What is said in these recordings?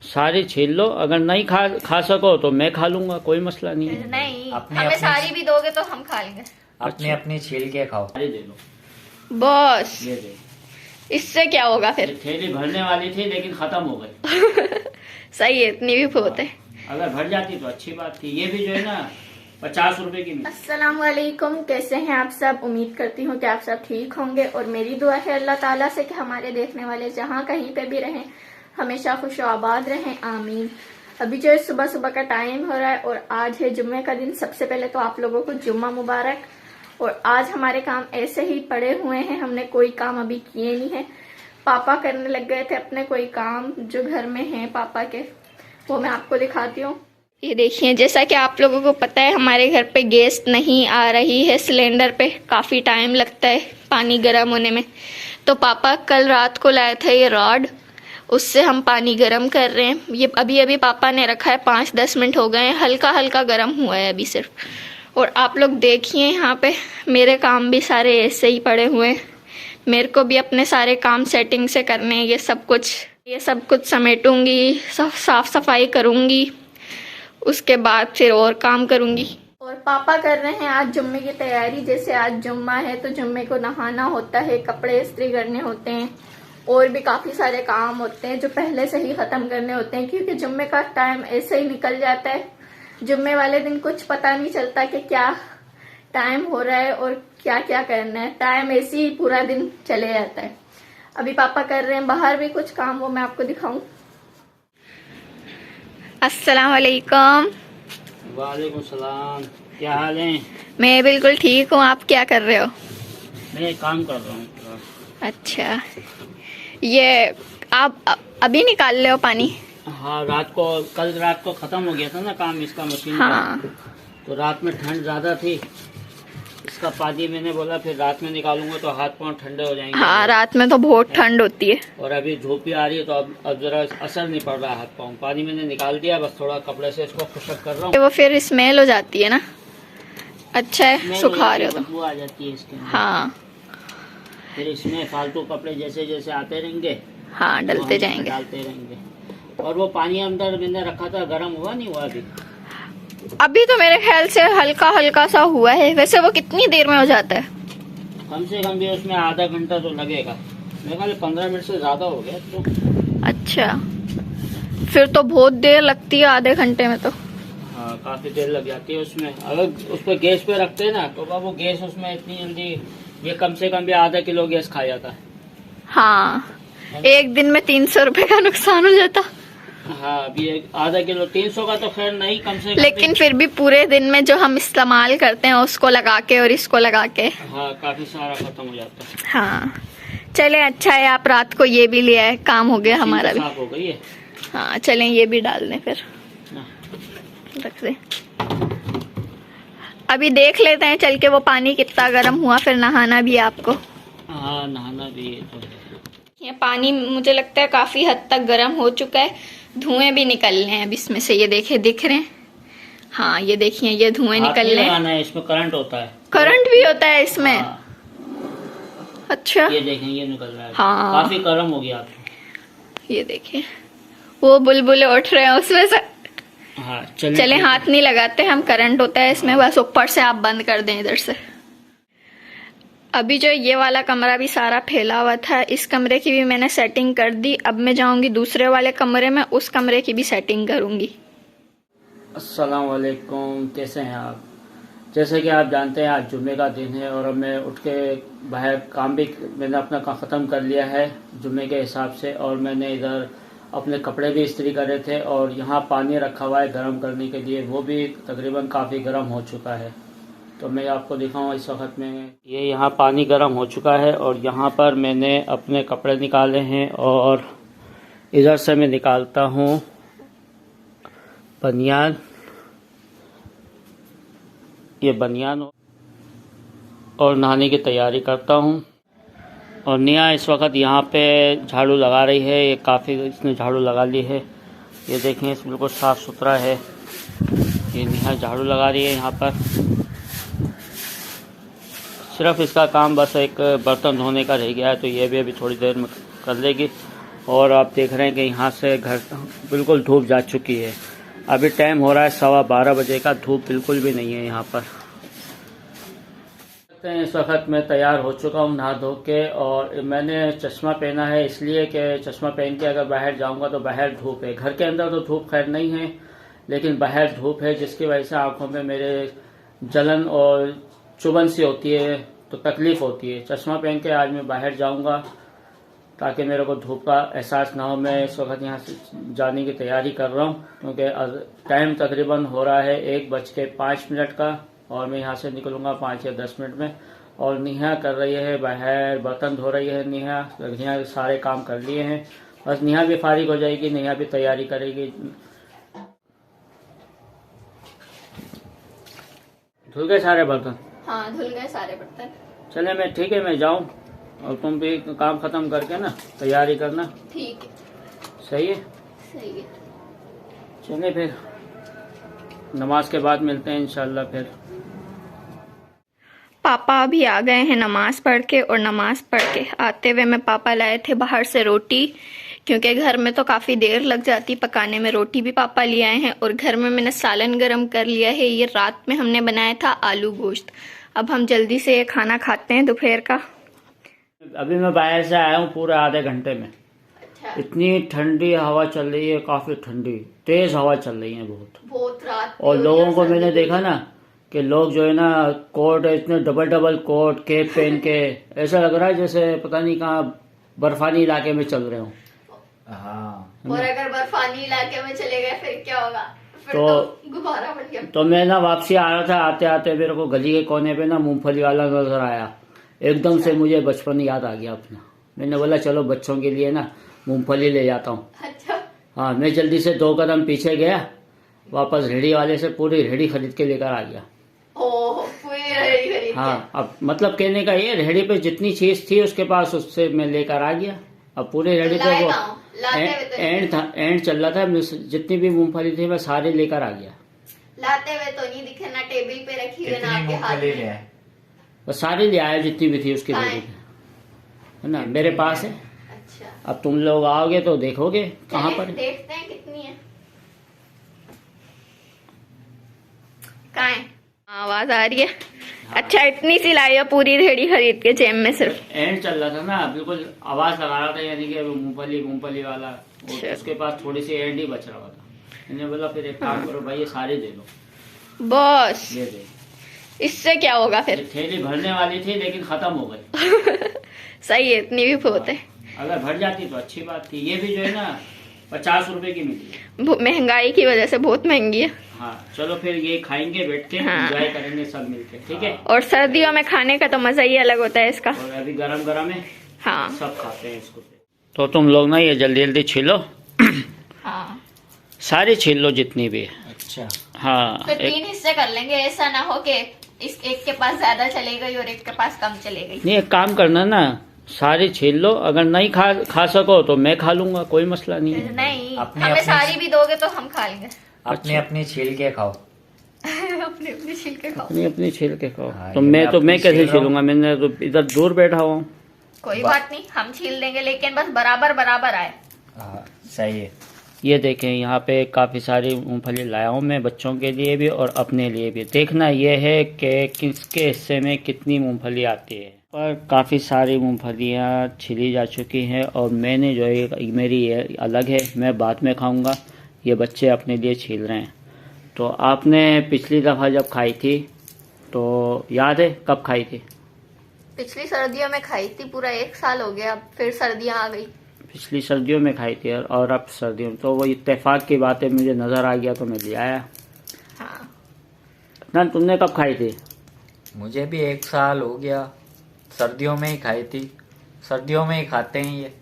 सारी छील लो, अगर नहीं खा सको तो मैं खा लूंगा, कोई मसला नहीं है। नहीं, अपने हमें अपने सारी भी दोगे तो हम खा लेंगे। अपनी अपनी छील के खाओ। सारी दे लो, बॉस ये दे। इससे क्या होगा फिर? ये थैली भरने वाली थी लेकिन खत्म हो गई। सही है, इतनी भी बहुत है। अगर भर जाती तो अच्छी बात थी। ये भी जो है ना 50 रुपए की। अस्सलाम वालेकुम, कैसे हैं आप सब? उम्मीद करती हूँ कि आप सब ठीक होंगे और मेरी दुआ है अल्लाह ताला से कि हमारे देखने वाले जहाँ कहीं पे भी रहें हमेशा खुश आबाद रहें, आमीन। अभी जो है सुबह सुबह का टाइम हो रहा है और आज है जुम्मे का दिन। सबसे पहले तो आप लोगों को जुम्मा मुबारक। और आज हमारे काम ऐसे ही पड़े हुए हैं, हमने कोई काम अभी किए नहीं है। पापा करने लग गए थे अपने कोई काम जो घर में है पापा के, वो मैं आपको दिखाती हूँ। ये देखिए, जैसा कि आप लोगों को पता है हमारे घर पे गैस नहीं आ रही है, सिलेंडर पे काफ़ी टाइम लगता है पानी गर्म होने में। तो पापा कल रात को लाए थे ये रॉड, उससे हम पानी गर्म कर रहे हैं। ये अभी अभी पापा ने रखा है, 5-10 मिनट हो गए हैं, हल्का हल्का गर्म हुआ है अभी सिर्फ। और आप लोग देखिए यहाँ पे मेरे काम भी सारे ऐसे ही पड़े हुए हैं। मेरे को भी अपने सारे काम सेटिंग से करने हैं। ये सब कुछ समेटूंगी, साफ सफाई करूँगी, उसके बाद फिर और काम करूँगी। और पापा कर रहे हैं आज जुम्मे की तैयारी। जैसे आज जुम्मा है तो जुम्मे को नहाना होता है, कपड़े इस्त्री करने होते हैं और भी काफ़ी सारे काम होते हैं जो पहले से ही ख़त्म करने होते हैं, क्योंकि जुम्मे का टाइम ऐसे ही निकल जाता है। जुम्मे वाले दिन कुछ पता नहीं चलता कि क्या टाइम हो रहा है और क्या क्या करना है। टाइम ऐसे ही पूरा दिन चले जाता है। अभी पापा कर रहे हैं बाहर भी कुछ काम, वो मैं आपको दिखाऊं। अस्सलाम वालेकुम। वालेकुम सलाम, क्या हाल है? मैं बिल्कुल ठीक हूँ, आप क्या कर रहे हो? मैं काम कर रहा हूँ। अच्छा, ये आप अभी निकाल रहे हो पानी? हाँ, कल रात को खत्म हो गया था ना काम इसका, मशीन हाँ। का। तो रात में ठंड ज्यादा थी, इसका पानी मैंने बोला फिर रात में निकालूंगा तो हाथ पांव ठंडे हो जाएंगे। हाँ, रात में तो बहुत ठंड होती है। और अभी धूप भी आ रही है तो अब जरा असर नहीं पड़ रहा हाथ पांव। पानी मैंने निकाल दिया, बस थोड़ा कपड़े से इसको खुशक कर रहा हूँ। वो फिर स्मेल हो जाती है ना। अच्छा है, सुखा रहे हो तो। खुशबू आ जाती है इसके अंदर। हाँ फिर इसमें फालतू कपड़े जैसे जैसे आते रहेंगे, हाँ, डलते तो जाएंगे। डालते रहेंगे। और वो पानी अंदर मैंने रखा था, गर्म हुआ नहीं हुआ अभी? अभी तो मेरे ख्याल से हल्का हल्का सा हुआ है। वैसे वो कितनी देर में हो जाता है? कम से कम भी उसमें आधा घंटा तो लगेगा। मेरे ख्याल 15 मिनट से ज्यादा हो गया तो। अच्छा, फिर तो बहुत देर लगती है आधे घंटे में तो। हाँ, काफी देर लग जाती है उसमें। अगर उस पर गैस पे रखते हैं ना तो वो गैस उसमें इतनी जल्दी, ये कम से कम भी आधा किलो गैस खा जाता है। हाँ, एक दिन में 300 रुपए का नुकसान हो जाता। हाँ, अभी आधा किलो 300 का तो खैर नहीं, कम से कम लेकिन फिर भी पूरे दिन में जो हम इस्तेमाल करते हैं उसको लगा के और इसको लगा के, हाँ काफी सारा खत्म हो जाता है। हाँ चले, अच्छा है आप रात को ये भी लिया है, काम हो गया हमारा भी। साफ हो गई है। हाँ चलें, ये भी डाल दें फिर, रख दे। अभी देख लेते हैं चल के वो पानी कितना गर्म हुआ, फिर नहाना भी है आपको। हाँ, नहाना भी है तो। ये पानी मुझे लगता है काफी हद तक गर्म हो चुका है। धुएं भी निकल रहे हैं अब इसमें से, ये देखे दिख रहे हैं। हाँ ये देखिए, ये धुएं निकल रहे हैं। इसमें करंट होता है। करंट भी होता है इसमें? हाँ। अच्छा, ये देखें, ये निकल रहा है। हाँ। काफी गर्म हो गया। ये देखिए वो बुलबुले उठ रहे हैं उसमें से। हाँ, चले हाथ नहीं लगाते हम, करंट होता है इसमें, बस ऊपर से आप बंद कर दें इधर से। अभी जो ये वाला कमरा भी सारा फैला हुआ था, इस कमरे की भी मैंने सेटिंग कर दी। अब मैं जाऊंगी दूसरे वाले कमरे में, उस कमरे की भी सेटिंग करूंगी। अस्सलाम वालेकुम, कैसे हैं आप? जैसे कि आप जानते हैं आज जुम्मे का दिन है और अब मैं उठ के बाहर काम भी मैंने अपना ख़त्म कर लिया है जुम्मे के हिसाब से। और मैंने इधर अपने कपड़े भी इस्त्री करे थे और यहाँ पानी रखा हुआ है गर्म करने के लिए, वो भी तकरीबन काफ़ी गर्म हो चुका है। तो मैं आपको दिखाऊँ इस वक्त में, ये यहाँ पानी गर्म हो चुका है और यहाँ पर मैंने अपने कपड़े निकाले हैं और इधर से मैं निकालता हूँ बनियान। ये बनियान और नहाने की तैयारी करता हूँ। और निया इस वक्त यहाँ पे झाड़ू लगा रही है, ये काफ़ी इसने झाड़ू लगा ली है। ये देखें, इस बिल्कुल साफ़ सुथरा है। ये निया झाड़ू लगा रही है यहाँ पर। सिर्फ इसका काम बस एक बर्तन धोने का रह गया है, तो ये भी अभी थोड़ी देर में कर लेगी। और आप देख रहे हैं कि यहाँ से घर बिल्कुल धूप जा चुकी है। अभी टाइम हो रहा है 12:15 बजे का, धूप बिल्कुल भी नहीं है यहाँ पर। इस वक्त मैं तैयार हो चुका हूँ नहा धो के, और मैंने चश्मा पहना है इसलिए कि चश्मा पहन के अगर बाहर जाऊँगा तो बाहर धूप है। घर के अंदर तो धूप खैर नहीं है, लेकिन बाहर धूप है, जिसकी वजह से आँखों में मेरे जलन और चुभन सी होती है, तो तकलीफ़ होती है। चश्मा पहन के आज मैं बाहर जाऊँगा ताकि मेरे को धूप का एहसास ना हो। मैं इस वक्त यहाँ से जाने की तैयारी कर रहा हूँ, क्योंकि टाइम तकरीबन हो रहा है 1:05 का, और मैं यहाँ से निकलूँगा 5 या 10 मिनट में। और नेहा कर रही है बाहर, बर्तन धो रही है नेहा सारे काम कर लिए हैं, बस नेहा भी फारिग हो जाएगी, नेहा भी तैयारी करेगी। धुल गए सारे बर्तन? हाँ, धुल गए सारे बर्तन। चले मैं ठीक है, मैं जाऊँ और तुम भी काम खत्म करके ना तैयारी करना। ठीक है। सही है? सही है। चले फिर नमाज के बाद मिलते हैं इंशाल्लाह। फिर पापा अभी आ गए हैं नमाज पढ़ के, और नमाज पढ़ के आते हुए में पापा लाए थे बाहर से रोटी, क्योंकि घर में तो काफ़ी देर लग जाती पकाने में। रोटी भी पापा ले आए हैं, और घर में मैंने सालन गरम कर लिया है। ये रात में हमने बनाया था आलू गोश्त। अब हम जल्दी से ये खाना खाते हैं दोपहर का। अभी मैं बाहर से आया हूँ पूरे आधे घंटे में। अच्छा। इतनी ठंडी हवा चल रही है, काफ़ी ठंडी तेज़ हवा चल रही है बहुत रात। और लोगों को मैंने देखा ना कि लोग जो है ना कोट, इतने डबल कोट कैप पहन के, ऐसा लग रहा है जैसे पता नहीं कहाँ बर्फानी इलाके में चल रहे हो। हाँ। और अगर बर्फानी इलाके में चले गए फिर क्या होगा? फिर तो गुब्बारा बन गया। तो मैं ना वापसी आ रहा था, आते आते मेरे को गली के कोने पे ना मूंगफली वाला नजर आया। एकदम से मुझे बचपन याद आ गया अपना। मैंने बोला चलो बच्चों के लिए ना मूंगफली ले जाता हूँ। अच्छा। हाँ, मैं जल्दी से 2 कदम पीछे गया, वापस रेडी वाले से पूरी रेडी खरीद के लेकर आ गया। ओह, पूरी रेडी खरीद के। हाँ, अब मतलब कहने का ये, रेडी पे जितनी चीज थी उसके पास उससे मैं लेकर आ गया। अब पूरे रेडी पे वो एंड चल रहा था, जितनी भी मूंगफली थी मैं सारी लेकर आ गया। लाते हुए तो नहीं दिखे ना, टेबल पे रखी हुई ना आपके हाथ मूंगफली में। बस सारी ले आया जितनी भी थी उसकी रेडी है ना, मेरे पास है। अच्छा। अब तुम लोग आओगे तो देखोगे कहाँ पर। देखते हैं कितनी है। कहाँ है? आवाज आ रही है। हाँ। अच्छा, इतनी सी लाई है पूरी रेडी खरीद के जेब में सिर्फ। एंड चल रहा था ना, बिल्कुल आवाज लगा रहा था, यानी कि मूंगफली वाला, उसके पास थोड़ी सी एंड ही बच रहा था। मैंने बोला फिर एक काम करो भाई, ये सारे दे दो बस। ये दे, इससे क्या होगा फिर? थैली भरने वाली थी लेकिन खत्म हो गई। सही है, इतनी भी बहुत है। अगर भर जाती तो अच्छी बात थी। ये भी जो है ना 50 रुपए की मिली। महंगाई की वजह से बहुत महंगी है। हाँ, चलो फिर ये खाएंगे बैठ के, एंजॉय करेंगे सब मिलके, ठीक है। और सर्दियों में खाने का तो मजा ही अलग होता है इसका। और अभी गरम है। हाँ, सब खाते हैं इसको। तो तुम लोग ना ये जल्दी छीलो। हाँ, सारी छील लो जितनी भी है। अच्छा। हाँ, फिर 3 हिस्से कर लेंगे, ऐसा ना हो कि इस एक के पास ज्यादा चले गई और एक के पास कम चले गई। नहीं, एक काम करना ना, सारी छील लो, अगर नहीं खा सको तो मैं खा लूंगा, कोई मसला नहीं है। नहीं, अपने हमें सारी भी दोगे तो हम खा लेंगे। अपनी अपनी छील के खाओ। अपनी अपनी छील के खाओ। अपनी छील के खाओ। हाँ, तो ये मैं कैसे छील रहा हूँ। छीलूंगा? मैंने तो इधर दूर बैठा हुआ हूँ। कोई बात नहीं, हम छील देंगे, लेकिन बस बराबर आए। हाँ, सही है। ये देखें, यहाँ पे काफ़ी सारी मूंगफली लाया हूँ मैं, बच्चों के लिए भी और अपने लिए भी। देखना ये है कि किसके हिस्से में कितनी मूंगफली आती है। पर काफ़ी सारी मूंगफलियाँ छिली जा चुकी हैं, और मैंने जो है, मेरी ये अलग है, मैं बाद में खाऊंगा। ये बच्चे अपने लिए छील रहे हैं। तो आपने पिछली दफ़ा जब खाई थी तो याद है कब खाई थी? पिछली सर्दियों में खाई थी, पूरा 1 साल हो गया। अब फिर सर्दियाँ आ गई। पिछली सर्दियों में खाई थी और अब सर्दियों में, तो वो इत्तेफाक की बात है, मुझे नज़र आ गया तो मैं ले आया। हाँ। ना, तुमने कब खाई थी? मुझे भी 1 साल हो गया। सर्दियों में ही खाई थी। सर्दियों में ही खाते हैं ये।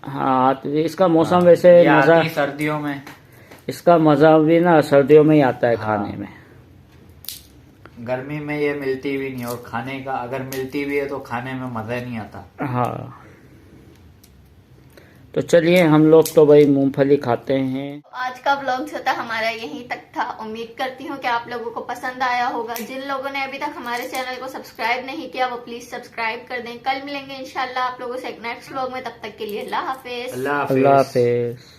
हाँ, तो इसका मौसम वैसे मज़ा, सर्दियों में इसका मज़ा भी ना सर्दियों में ही आता है खाने में। गर्मी में ये मिलती भी नहीं, और खाने का अगर मिलती भी है तो खाने में मजा नहीं आता। हाँ, तो चलिए हम लोग तो भाई मूंगफली खाते हैं। आज का व्लॉग जो था हमारा यहीं तक था। उम्मीद करती हूँ कि आप लोगों को पसंद आया होगा। जिन लोगों ने अभी तक हमारे चैनल को सब्सक्राइब नहीं किया वो प्लीज सब्सक्राइब कर दें। कल मिलेंगे इंशाल्लाह आप लोगों से एक नेक्स्ट व्लॉग में। तब तक के लिए अल्लाह हाफिज। अल्लाह हाफिज।